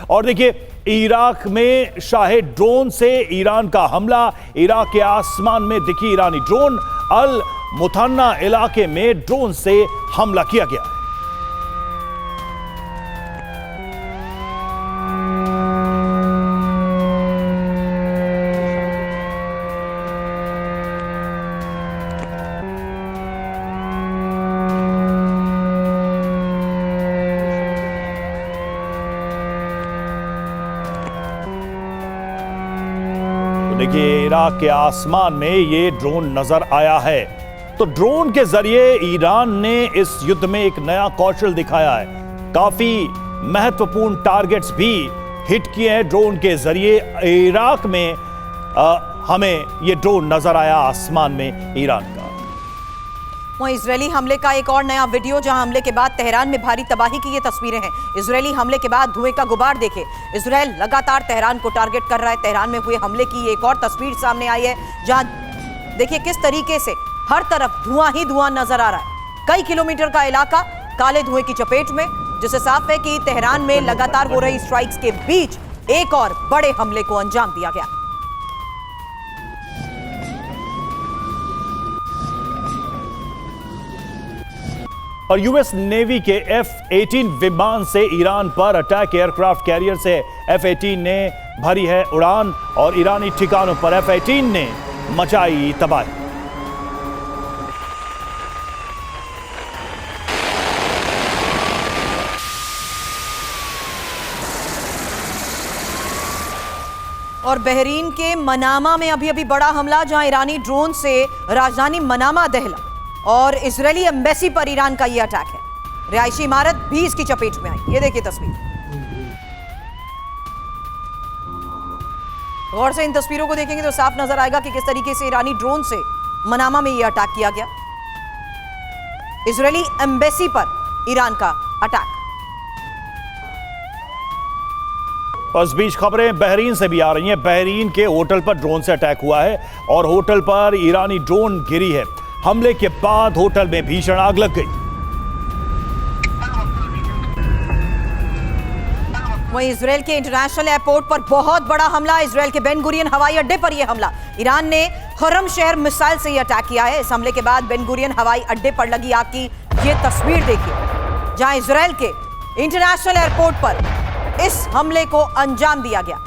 और देखिए, इराक में शाहे ड्रोन से ईरान का हमला। इराक के आसमान में दिखी ईरानी ड्रोन। अल मुथन्ना इलाके में ड्रोन से हमला किया गया है। देखिए, इराक के आसमान में ये ड्रोन नजर आया है। तो ड्रोन के जरिए ईरान ने इस युद्ध में एक नया कौशल दिखाया है। काफी महत्वपूर्ण टारगेट्स भी हिट किए हैं ड्रोन के जरिए। इराक में हमें ये ड्रोन नजर आया आसमान में ईरान का। वहीं इजरायली हमले का एक और नया वीडियो, जहां हमले के बाद तेहरान में भारी तबाही की ये तस्वीरें हैं। इजरायली हमले के बाद धुएं का गुबार देखे। इजरायल लगातार तेहरान को टारगेट कर रहा है। तेहरान में हुए हमले की एक और तस्वीर सामने आई है, जहां देखिए किस तरीके से हर तरफ धुआं ही धुआं नजर आ रहा है। कई किलोमीटर का इलाका काले धुएं की चपेट में, जिससे साफ है कि तेहरान में लगातार हो रही स्ट्राइक्स के बीच एक और बड़े हमले को अंजाम दिया गया। और यूएस नेवी के F-18 विमान से ईरान पर अटैक। एयरक्राफ्ट कैरियर से F-18 ने भरी है उड़ान और ईरानी ठिकानों पर F-18 ने मचाई तबाही। और बहरीन के मनामा में अभी बड़ा हमला, जहां ईरानी ड्रोन से राजधानी मनामा दहला और इजरायली एम्बेसी पर ईरान का यह अटैक है। रिहायशी इमारत भी इसकी चपेट में आई। ये देखिए तस्वीर। गौर से इन तस्वीरों को देखेंगे तो साफ नजर आएगा कि किस तरीके से ईरानी ड्रोन से मनामा में यह अटैक किया गया। इजरायली एम्बेसी पर ईरान का अटैक। और इस बीच खबरें बहरीन से भी आ रही हैं। बहरीन के होटल पर ड्रोन से अटैक हुआ है और होटल पर ईरानी ड्रोन गिरी है। हमले के बाद होटल में भीषण आग लग गई। वहीं इजरायल के इंटरनेशनल एयरपोर्ट पर बहुत बड़ा हमला। इजरायल के बेन गुरियन हवाई अड्डे पर यह हमला। ईरान ने खुर्रम शहर मिसाइल से यह अटैक किया है। इस हमले के बाद बेन गुरियन हवाई अड्डे पर लगी आग की यह तस्वीर देखिए, जहां इजरायल के इंटरनेशनल एयरपोर्ट पर इस हमले को अंजाम दिया गया।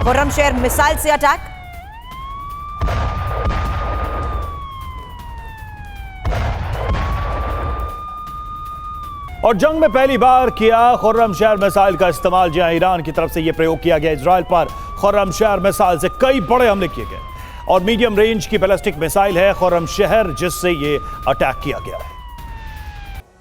खुर्रम शहर मिसाइल से अटैक। और जंग में पहली बार किया खुर्रम शहर मिसाइल का इस्तेमाल। जहां ईरान की तरफ से यह प्रयोग किया गया। इजरायल पर खुर्रम शहर मिसाइल से कई बड़े हमले किए गए और मीडियम रेंज की बैलिस्टिक मिसाइल है खुर्रम शहर, जिससे यह अटैक किया गया है।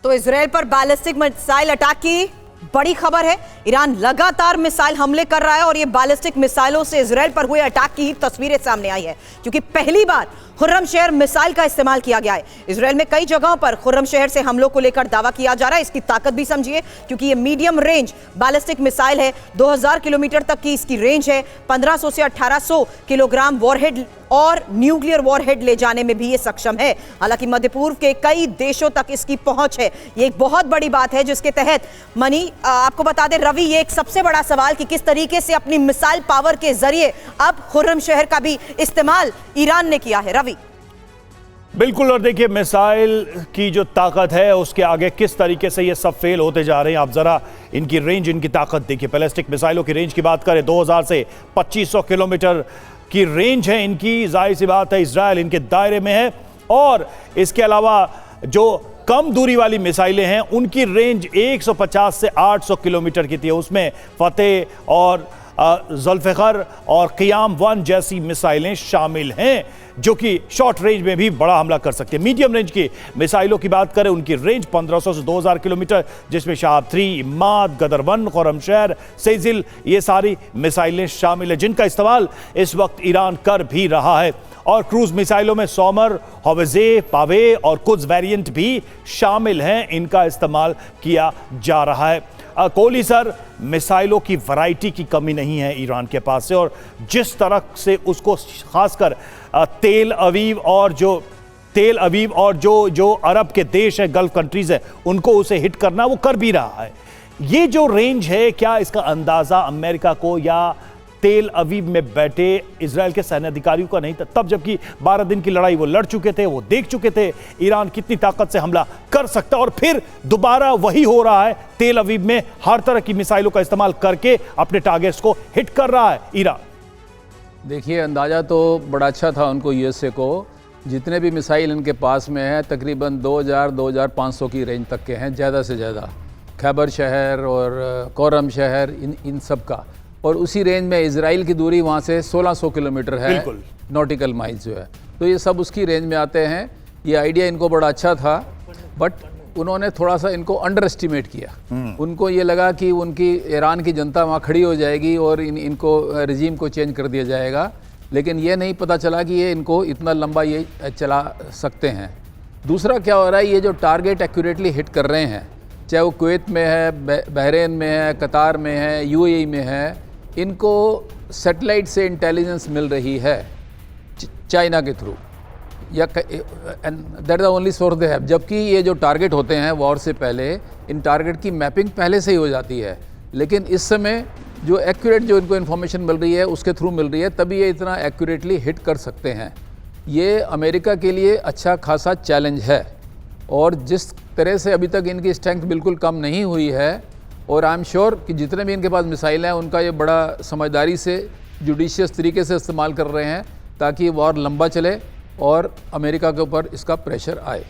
तो इजरायल पर बैलिस्टिक मिसाइल अटैक की बड़ी खबर है। ईरान लगातार मिसाइल हमले कर रहा है और ये बैलिस्टिक मिसाइलों से इजरायल पर हुए अटैक की ही तस्वीरें सामने आई है, क्योंकि पहली बार खुर्रम शहर मिसाइल का इस्तेमाल किया गया है। इजरायल में कई जगहों पर खुर्रम शहर से हमलों को लेकर दावा किया जा रहा है। इसकी ताकत भी समझिए, क्योंकि ये मीडियम रेंज बैलिस्टिक मिसाइल है। 2000 किलोमीटर तक की इसकी रेंज है। 1500 से 1800 किलोग्राम वॉरहेड और न्यूक्लियर वॉरहेड ले जाने में भी ये सक्षम है। हालांकि मध्य पूर्व के कई देशों तक इसकी पहुंच है। ये एक बहुत बड़ी बात है, जिसके तहत आपको बता दें रवि, ये एक सबसे बड़ा सवाल कि किस तरीके से अपनी मिसाइल पावर के जरिए अब खुर्रम शहर का भी इस्तेमाल ईरान ने किया है। रवि, बिल्कुल। और देखिए, मिसाइल की जो ताकत है उसके आगे किस तरीके से ये सब फेल होते जा रहे हैं। आप जरा इनकी रेंज, इनकी ताकत देखिए। बैलिस्टिक मिसाइलों की रेंज की बात करें, 2000 से 2500 किलोमीटर की रेंज है इनकी। जाहिर सी बात है इजरायल इनके दायरे में है। और इसके अलावा जो कम दूरी वाली मिसाइलें हैं उनकी रेंज 150 से 800 किलोमीटर की थी। उसमें फतेह और जुल्फ़िकार और क़ियाम-1 जैसी मिसाइलें शामिल हैं, जो कि शॉर्ट रेंज में भी बड़ा हमला कर सकती है। मीडियम रेंज की मिसाइलों की बात करें, उनकी रेंज 1500 से 2000 किलोमीटर, जिसमें शहाब-3, इम्माद, गदर-1, खुर्रम शहर, सेजिल, ये सारी मिसाइलें शामिल हैं, जिनका इस्तेमाल इस वक्त ईरान कर भी रहा है। और क्रूज मिसाइलों में सोमर, हौवज़े, पावे और कुछ वेरिएंट भी शामिल हैं। इनका इस्तेमाल किया जा रहा है। कोहली सर, मिसाइलों की वैरायटी की कमी नहीं है ईरान के पास से, और जिस तरह से उसको खासकर तेल अवीव और जो अरब के देश हैं, गल्फ कंट्रीज हैं, उनको उसे हिट करना वो कर भी रहा है। ये जो रेंज है, क्या इसका अंदाजा अमेरिका को या तेल अवीव में बैठे इजराइल के सैन्य अधिकारियों का नहीं था? तब जबकि 12 दिन की लड़ाई वो लड़ चुके थे, वो देख चुके थे ईरान कितनी ताकत से हमला कर सकता, और फिर दोबारा वही हो रहा है। तेल अवीव में हर तरह की मिसाइलों का इस्तेमाल करके अपने टारगेट्स को हिट कर रहा है ईरान। देखिए, अंदाज़ा तो बड़ा अच्छा था उनको, यूएसए को। जितने भी मिसाइल इनके पास में है तकरीबन 2000-2500 की रेंज तक के हैं, ज़्यादा से ज़्यादा। खैबर शहर और कोरम शहर, इन सब का। और उसी रेंज में इजराइल की दूरी वहाँ से 1600 किलोमीटर है, नॉटिकल माइल्स जो है। तो ये सब उसकी रेंज में आते हैं। ये आइडिया इनको बड़ा अच्छा था, बट उन्होंने थोड़ा सा इनको अंडर एस्टिमेट किया। उनको ये लगा कि उनकी ईरान की जनता वहाँ खड़ी हो जाएगी और इनको रजीम को चेंज कर दिया जाएगा, लेकिन ये नहीं पता चला कि ये इनको इतना लंबा ये चला सकते हैं। दूसरा क्या हो रहा है, ये जो टारगेट एक्यूरेटली हिट कर रहे हैं, चाहे वो कुवैत में है, बहरीन में है, कतार में है, यूएई में है, इनको सैटेलाइट से इंटेलिजेंस मिल रही है चाइना के थ्रू, या that the only source they have. जबकि ये जो टारगेट होते हैं वॉर से पहले, इन टारगेट की मैपिंग पहले से ही हो जाती है, लेकिन इस समय जो एक्यूरेट जो इनको इन्फॉर्मेशन मिल रही है उसके थ्रू मिल रही है, तभी ये इतना एक्यूरेटली हिट कर सकते हैं। ये अमेरिका के लिए अच्छा खासा चैलेंज है, और जिस तरह से अभी तक इनकी स्ट्रेंथ बिल्कुल कम नहीं हुई है, और आई एम श्योर कि जितने भी इनके पास मिसाइल हैं उनका ये बड़ा समझदारी से, जुडिशियस तरीके से इस्तेमाल कर रहे हैं, ताकि वॉर लंबा चले और अमेरिका के ऊपर इसका प्रेशर आए।